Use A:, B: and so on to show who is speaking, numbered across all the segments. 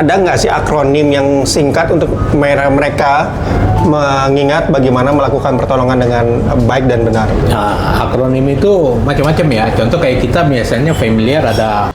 A: ada nggak sih akronim yang singkat untuk mereka mengingat bagaimana melakukan pertolongan dengan baik dan benar?
B: Nah, akronim itu macam-macam ya. Contoh kayak kita biasanya familiar ada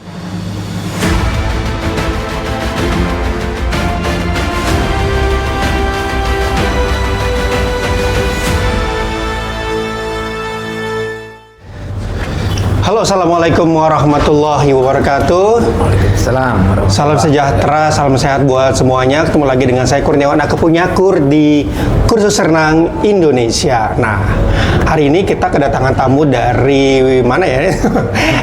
A: Halo, assalamualaikum warahmatullahi wabarakatuh.
B: Waalaikumsalam.
A: Salam sejahtera, salam sehat buat semuanya. Ketemu lagi dengan saya Kurniawan Akepunyakur di Kursus Renang Indonesia. Nah, hari ini kita kedatangan tamu dari mana ya?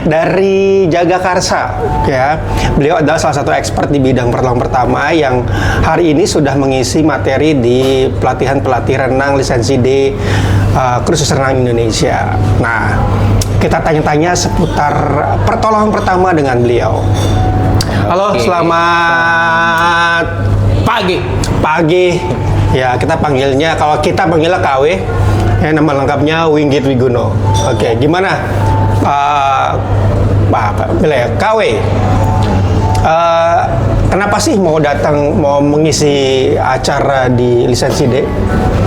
A: Dari Jagakarsa, ya. Beliau adalah salah satu expert di bidang pertolongan pertama yang hari ini sudah mengisi materi di pelatihan renang lisensi D Kursus Renang Indonesia. Nah, kita tanya-tanya seputar pertolongan pertama dengan beliau. Halo, selamat pagi. Ya, kita panggilnya, kalau kita panggilnya KW, ya, nama lengkapnya Winggit Wiguno. Oke, gimana? Boleh ya, KW. Kenapa sih mau mengisi acara di lisensi D?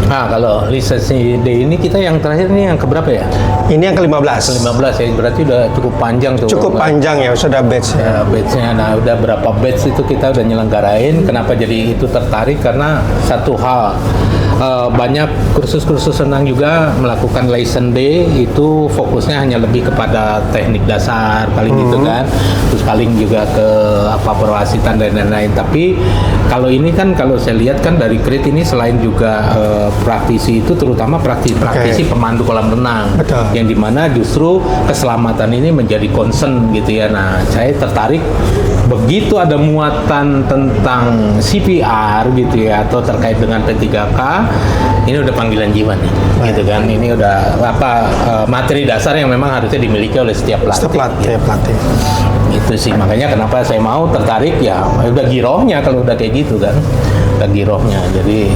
B: Nah, kalau lisensi D ini kita yang terakhir ini yang keberapa ya?
A: Ini yang ke-15.
B: Ke-15 ya, berarti udah cukup panjang tuh.
A: Cukup panjang ya, sudah batch ya.
B: Batch-nya, nah udah berapa batch itu kita udah nyelenggarain. Kenapa jadi itu tertarik? Karena satu hal, banyak kursus-kursus renang juga melakukan license D itu fokusnya hanya lebih kepada teknik dasar paling gitu kan, terus paling juga ke perwasitan dan lain-lain. Tapi kalau ini kan, kalau saya lihat kan dari Krit ini selain juga praktisi itu terutama praktisi pemandu kolam renang.
A: Betul.
B: Yang dimana justru keselamatan ini menjadi concern gitu ya. Nah, saya tertarik begitu ada muatan tentang CPR gitu ya, atau terkait dengan P3K, ini udah panggilan jiwa nih, gitu kan. Ini udah materi dasar yang memang harusnya dimiliki oleh setiap pelatih. Itu sih makanya kenapa saya mau tertarik ya, udah girohnya kalau udah kayak gitu kan, udah girohnya. Jadi,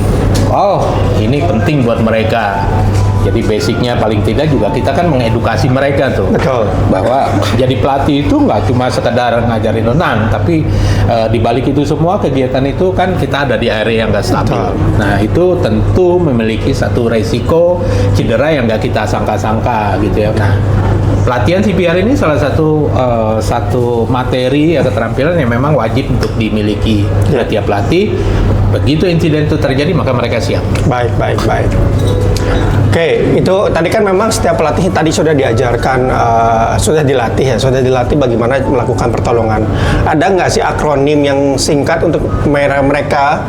B: ini penting buat mereka. Jadi basicnya paling tidak juga kita kan mengedukasi mereka tuh.
A: Betul.
B: Bahwa jadi pelatih itu nggak cuma sekedar ngajarin renang, tapi di balik itu semua kegiatan itu kan kita ada di area yang nggak stabil.
A: Betul.
B: Nah, itu tentu memiliki satu resiko cedera yang nggak kita sangka-sangka gitu ya. Nah, pelatihan CPR ini salah satu materi ya, keterampilan yang memang wajib untuk dimiliki oleh tiap pelatih. Begitu insiden itu terjadi maka mereka siap.
A: Baik. Oke, itu tadi kan memang setiap pelatih tadi sudah diajarkan, sudah dilatih bagaimana melakukan pertolongan. Ada nggak sih akronim yang singkat untuk mereka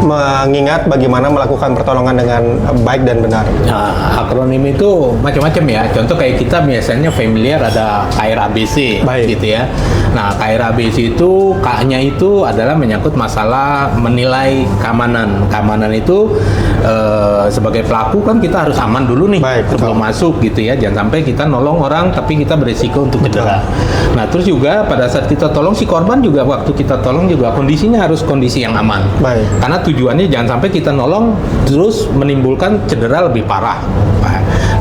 A: mengingat bagaimana melakukan pertolongan dengan baik dan benar?
B: Nah, akronim itu macam-macam ya. Contoh kayak kita biasanya familiar ada KRABC, gitu ya. Nah, KRABC itu K-nya itu adalah menyangkut masalah menilai keamanan. Keamanan itu sebagai pelaku kan kita harus aman dulu nih sebelum masuk gitu ya. Jangan sampai kita nolong orang tapi kita beresiko untuk cedera. Nah, terus juga pada saat kita tolong si korban juga, waktu kita tolong juga kondisinya harus kondisi yang aman. Karena tujuannya jangan sampai kita nolong terus menimbulkan cedera lebih parah.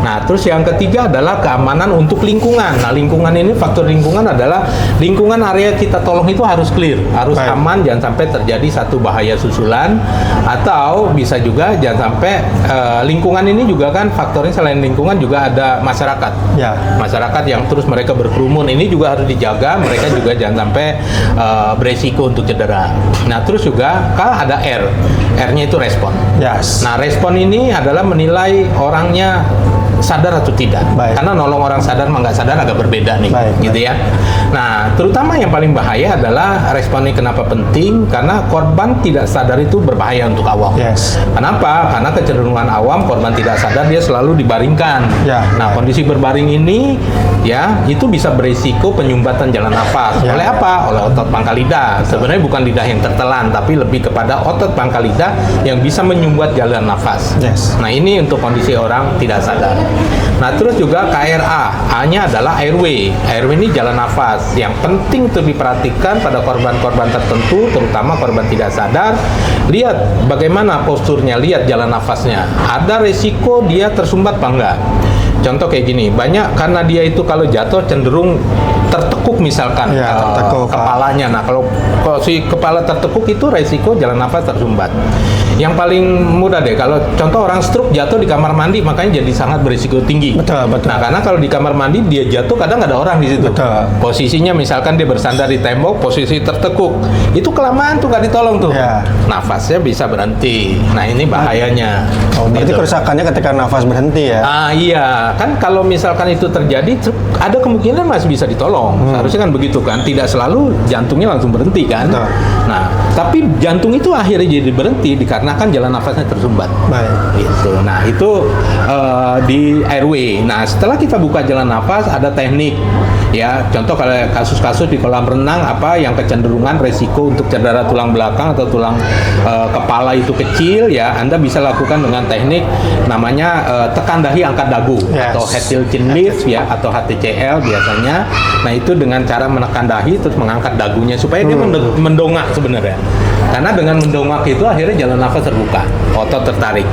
B: Nah, terus yang ketiga adalah keamanan untuk lingkungan. Nah, lingkungan ini, faktor lingkungan adalah lingkungan area kita tolong itu harus clear, harus aman, jangan sampai terjadi satu bahaya susulan, atau bisa juga jangan sampai lingkungan ini juga kan faktornya selain lingkungan juga ada masyarakat. Ya. Masyarakat yang terus mereka berkerumun ini juga harus dijaga, mereka juga jangan sampai beresiko untuk cedera. Nah, terus juga ada R. R-nya itu respon. Yes. Nah, respon ini adalah menilai orangnya sadar atau tidak. Karena nolong orang sadar sama nggak sadar agak berbeda nih, gitu ya. Nah, terutama yang paling bahaya adalah respon ini. Kenapa penting? Karena korban tidak sadar itu berbahaya untuk awam. Kenapa? Karena kecenderungan awam korban tidak sadar dia selalu dibaringkan. Nah, kondisi berbaring ini ya itu bisa berisiko penyumbatan jalan nafas. Oleh apa? Oleh otot pangkal lidah. Sebenarnya bukan lidah yang tertelan, tapi lebih kepada otot pangkal lidah yang bisa menyumbat jalan nafas. Nah, ini untuk kondisi orang tidak sadar. Nah, terus juga KRA, A-nya adalah airway. Airway ini jalan nafas. Yang penting untuk diperhatikan pada korban-korban tertentu, terutama korban tidak sadar. Lihat bagaimana posturnya, lihat jalan nafasnya. Ada resiko dia tersumbat apa enggak? contoh kayak gini, banyak karena dia itu kalau jatuh cenderung tertekuk misalkan
A: tertekuk,
B: kepalanya. Nah, kalau si kepala tertekuk itu resiko jalan nafas tersumbat. Yang paling mudah deh, kalau contoh orang stroke jatuh di kamar mandi, makanya jadi sangat berisiko tinggi.
A: Betul.
B: Nah, karena kalau di kamar mandi dia jatuh, kadang ada orang di situ.
A: Betul.
B: Posisinya misalkan dia bersandar di tembok, posisi tertekuk, itu kelamaan tuh nggak ditolong tuh. Nafasnya bisa berhenti. Nah, ini bahayanya.
A: Oh, berarti kerusakannya ketika nafas berhenti ya?
B: Iya, kan kalau misalkan itu terjadi, ada kemungkinan masih bisa ditolong. Seharusnya kan begitu kan, tidak selalu jantungnya langsung berhenti kan. Nah, tapi jantung itu akhirnya jadi berhenti dikarenakan jalan nafasnya tersumbat.
A: Baik.
B: Gitu. Nah, itu di airway. Nah, setelah kita buka jalan nafas, ada teknik. Ya, contoh kalau kasus-kasus di kolam renang apa yang kecenderungan resiko untuk cedera tulang belakang atau tulang kepala itu kecil, ya Anda bisa lakukan dengan teknik namanya tekan dahi angkat dagu atau head tilt chin lift ya atau HTCL biasanya. Nah, itu dengan cara menekan dahi terus mengangkat dagunya supaya dia mendongak sebenarnya. Karena dengan mendongak itu akhirnya jalan nafas terbuka, otot tertarik.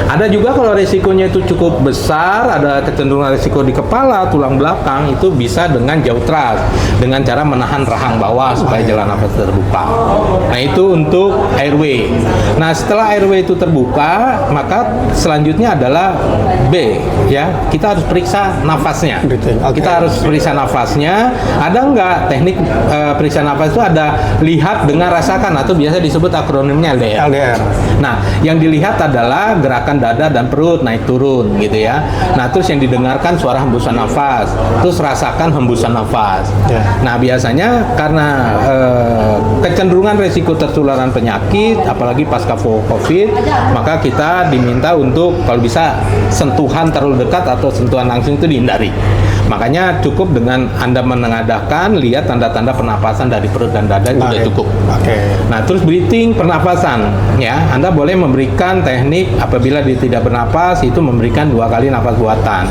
B: Ada juga kalau resikonya itu cukup besar, ada kecenderungan resiko di kepala, tulang belakang, itu bisa dengan jaw thrust, dengan cara menahan rahang bawah supaya jalan nafas terbuka. Nah, itu untuk airway. Nah, setelah airway itu terbuka, maka selanjutnya adalah B, ya. Kita harus periksa nafasnya. Kita harus periksa nafasnya. Ada nggak teknik periksa nafas itu ada lihat, dengar, rasakan atau biasa disebut akronimnya LDR. Nah, yang dilihat adalah gerakan dada dan perut naik turun gitu ya. Nah, terus yang didengarkan suara hembusan nafas, terus rasakan hembusan nafas. Nah, biasanya karena kecenderungan resiko tertularan penyakit, apalagi pasca COVID, maka kita diminta untuk kalau bisa sentuhan terlalu dekat atau sentuhan langsung itu dihindari. Makanya cukup dengan Anda menengadahkan, lihat tanda-tanda pernapasan dari perut dan dada sudah cukup. Nah, terus breathing, pernapasan, ya. Anda boleh memberikan teknik apabila dia tidak bernapas, itu memberikan 2 kali nafas buatan.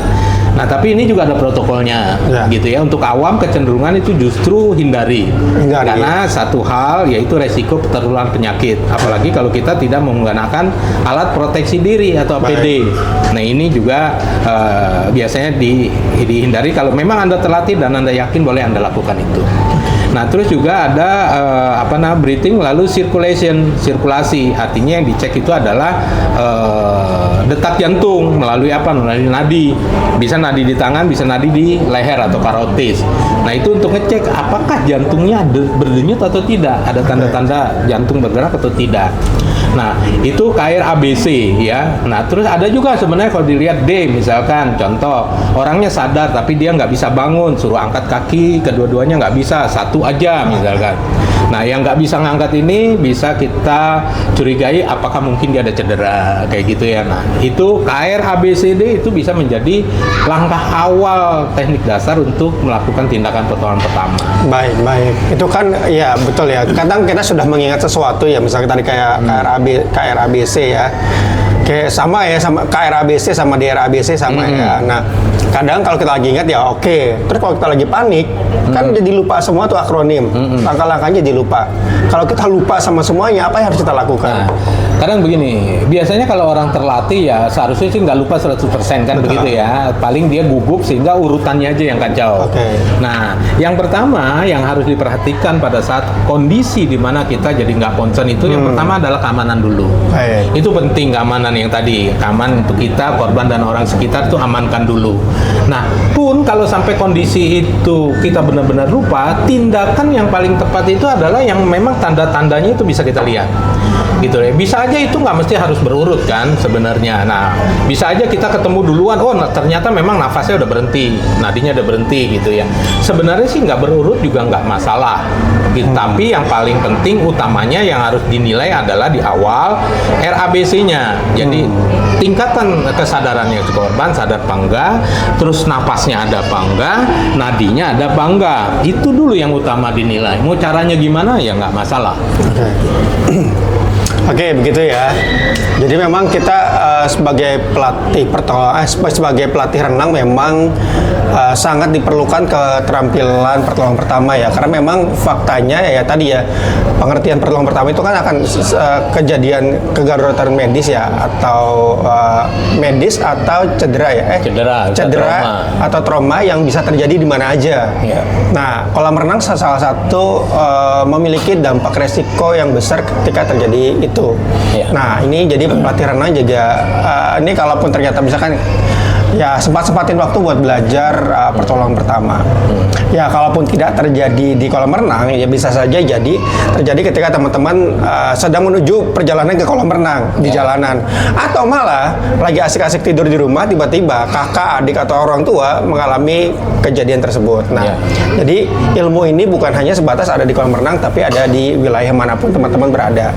B: Nah, tapi ini juga ada protokolnya, gitu ya. Untuk awam kecenderungan itu justru hindari. Karena satu hal yaitu resiko tertular penyakit. Apalagi kalau kita tidak menggunakan alat proteksi diri atau APD. Nah, ini juga biasanya dihindari kalau memang Anda terlatih dan Anda yakin boleh Anda lakukan itu. Nah, terus juga ada breathing lalu sirkulasi. Artinya yang dicek itu adalah detak jantung melalui melalui nadi. Bisa nadi di tangan, bisa nadi di leher atau karotis. Nah, itu untuk ngecek apakah jantungnya berdenyut atau tidak, ada tanda-tanda jantung bergerak atau tidak. Nah, itu KRABC ya. Nah, terus ada juga sebenarnya kalau dilihat D, misalkan contoh orangnya sadar tapi dia nggak bisa bangun, suruh angkat kaki, kedua-duanya nggak bisa, satu aja misalkan. Nah, yang nggak bisa ngangkat ini bisa kita curigai apakah mungkin dia ada cedera kayak gitu ya. Nah, itu KRABCD itu bisa menjadi langkah awal teknik dasar untuk melakukan tindakan pertolongan pertama.
A: Baik. Itu kan ya betul ya. Kadang kita sudah mengingat sesuatu ya, misalnya tadi kayak KRABC ya. Kayak sama ya, sama KRABC sama DRABC sama ya. Nah, kadang kalau kita lagi ingat ya oke. Terus kalau kita lagi panik, kan jadi lupa semua tuh akronim. Langkah-langkahnya jadi lupa. Kalau kita lupa sama semuanya, apa yang harus kita lakukan?
B: Kadang begini, biasanya kalau orang terlatih ya seharusnya sih nggak lupa 100% kan. Betul. Begitu ya. Paling dia gugup sehingga urutannya aja yang kacau. Nah, yang pertama yang harus diperhatikan pada saat kondisi di mana kita jadi nggak concern itu, yang pertama adalah keamanan dulu. Itu penting, keamanan yang tadi, keamanan untuk kita, korban dan orang sekitar itu amankan dulu. Nah, pun kalau sampai kondisi itu kita benar-benar lupa, tindakan yang paling tepat itu adalah yang memang tanda-tandanya itu bisa kita lihat. Gitu ya. Bisa aja itu nggak mesti harus berurut kan sebenarnya. Nah, bisa aja kita ketemu duluan, ternyata memang nafasnya udah berhenti, nadinya udah berhenti gitu ya. Sebenarnya sih nggak berurut juga nggak masalah. Gitu. Tapi yang paling penting utamanya yang harus dinilai adalah di awal RABC-nya. Jadi tingkatan kesadarannya korban sadar apa enggak, terus napasnya ada apa enggak, nadinya ada apa enggak. Itu dulu yang utama dinilai. Mau caranya gimana ya nggak masalah.
A: Oke, begitu ya. Jadi memang kita sebagai pelatih renang memang sangat diperlukan keterampilan pertolongan pertama ya. Karena memang faktanya ya tadi ya, pengertian pertolongan pertama itu kan akan kejadian kedaruratan medis ya, atau medis atau cedera ya. Cedera atau trauma yang bisa terjadi di mana aja.
B: Ya.
A: Nah, kolam renang salah satu memiliki dampak resiko yang besar ketika terjadi itu.
B: Ya.
A: Nah, ini jadi pelatih renang juga ini kalaupun ternyata misalkan ya sempatin waktu buat belajar pertolongan pertama. Ya, kalaupun tidak terjadi di kolam renang, ya bisa saja jadi terjadi ketika teman-teman sedang menuju perjalanan ke kolam renang di jalanan, atau malah lagi asik-asik tidur di rumah, tiba-tiba kakak, adik atau orang tua mengalami kejadian tersebut. Nah, jadi ilmu ini bukan hanya sebatas ada di kolam renang, tapi ada di wilayah manapun teman-teman berada.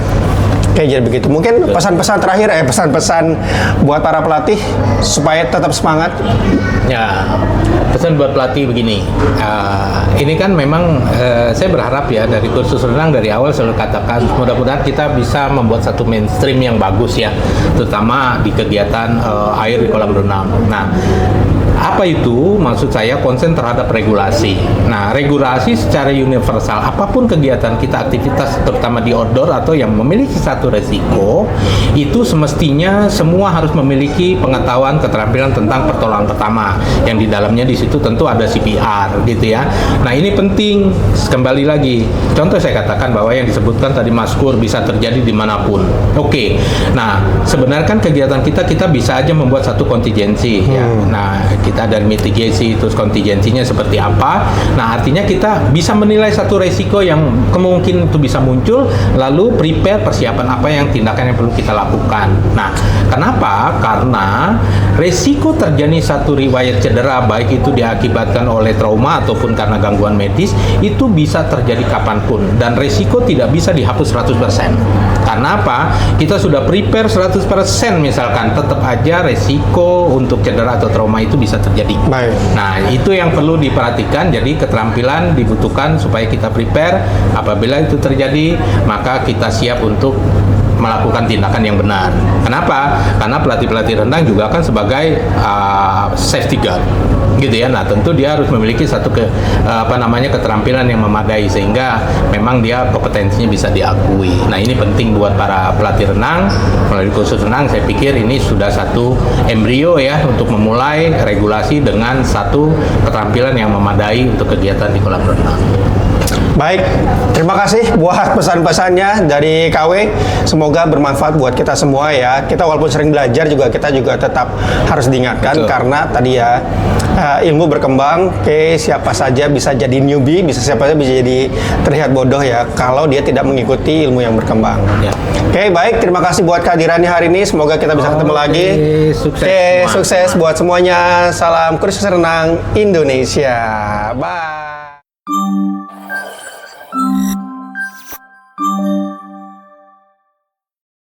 A: Oke, jadi begitu. Mungkin pesan-pesan terakhir pesan-pesan buat para pelatih supaya tetap semangat.
B: Ya, pesan buat pelatih begini. Ini kan memang saya berharap ya dari kursus renang dari awal selalu katakan mudah-mudahan kita bisa membuat satu mainstream yang bagus ya, terutama di kegiatan air di kolam renang. Nah, apa itu? Maksud saya konsen terhadap regulasi. Nah, regulasi secara universal, apapun kegiatan kita, aktivitas terutama di outdoor atau yang memiliki satu resiko, itu semestinya semua harus memiliki pengetahuan keterampilan tentang pertolongan pertama. Yang di dalamnya di situ tentu ada CPR gitu ya. Nah, ini penting. Kembali lagi, contoh saya katakan bahwa yang disebutkan tadi Mas Kur bisa terjadi dimanapun. Oke. Nah, sebenarnya kan kegiatan kita bisa aja membuat satu kontingensi ya. Nah, kita dari mitigasi terus kontingensinya seperti apa. Nah, artinya kita bisa menilai satu resiko yang kemungkinan itu bisa muncul, lalu prepare persiapan apa yang tindakan yang perlu kita lakukan. Nah, kenapa? Karena resiko terjadi satu riwayat cedera, baik itu diakibatkan oleh trauma ataupun karena gangguan medis, itu bisa terjadi kapanpun, dan resiko tidak bisa dihapus 100%. Karena apa? Kita sudah prepare 100%, misalkan tetap aja resiko untuk cedera atau trauma itu bisa terjadi.
A: Baik.
B: Nah, itu yang perlu diperhatikan. Jadi keterampilan dibutuhkan supaya kita prepare. Apabila itu terjadi, maka kita siap untuk melakukan tindakan yang benar. Kenapa? Karena pelatih-pelatih renang juga kan sebagai safety guard, gitu ya. Nah, tentu dia harus memiliki satu keterampilan yang memadai sehingga memang dia kompetensinya bisa diakui. Nah, ini penting buat para pelatih renang. Melalui kursus renang, saya pikir ini sudah satu embrio ya untuk memulai regulasi dengan satu keterampilan yang memadai untuk kegiatan di kolam renang.
A: Baik, terima kasih buat pesan-pesannya dari KW. Semoga bermanfaat buat kita semua ya. Kita walaupun sering belajar kita juga tetap harus diingatkan. Betul. Karena tadi ya ilmu berkembang. Oke, siapa saja bisa jadi newbie, siapa saja bisa jadi terlihat bodoh ya kalau dia tidak mengikuti ilmu yang berkembang. Ya. Oke, baik, terima kasih buat kehadirannya hari ini. Semoga kita bisa ketemu lagi. Sukses buat semuanya. Salam kursus renang Indonesia. Bye.